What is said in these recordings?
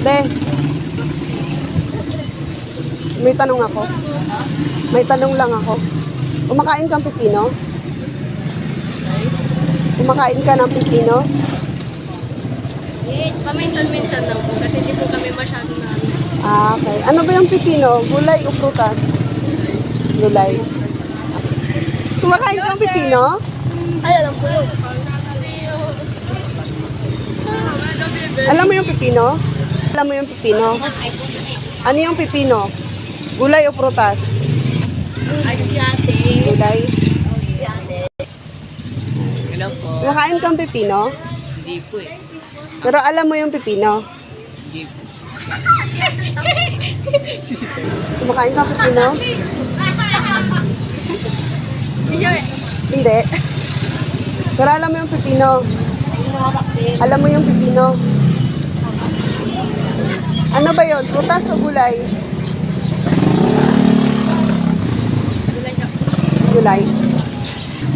Be, may tanong ako. May tanong lang ako. Kumakain kang pipino? Kumakain ka ng pipino? Paminsan-minsan lang po kasi hindi po kami masyado na ano. Ah, okay. Ano ba yung pipino? Gulay o prutas? Gulay. Kumakain ka ng pipino? Ay, alam ko yun. Alam mo yung pipino? Alam mo yung pipino? Ano yung pipino? Gulay o prutas? Ay, si ate. Gulay. Si ate. Hello po. Kumakain kang pipino? Hindi po eh. Pero alam mo yung pipino? Hindi po. Kumakain kang pipino? Hindi. Pero alam mo yung pipino? Alam mo yung pipino? Ano ba yun? Prutas o gulay? Gulay.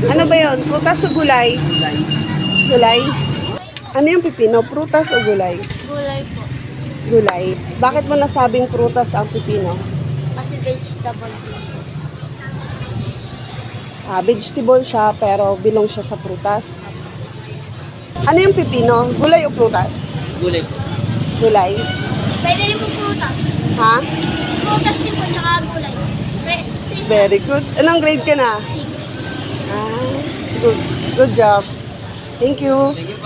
Ano ba yun? Prutas o gulay? Gulay. Ano yung pipino? Prutas o gulay? Gulay po. Gulay. Bakit mo nasabing prutas ang pipino? Kasi vegetable po. Vegetable siya pero bilong siya sa prutas. Ano yung pipino? Gulay o prutas? Gulay po. Gulay. Pwede rin po prutas. Ha? Prutas din po, tsaka gulay. Fresh. Very good. Anong grade ka na? 6. Good. Good job. Thank you. Thank you.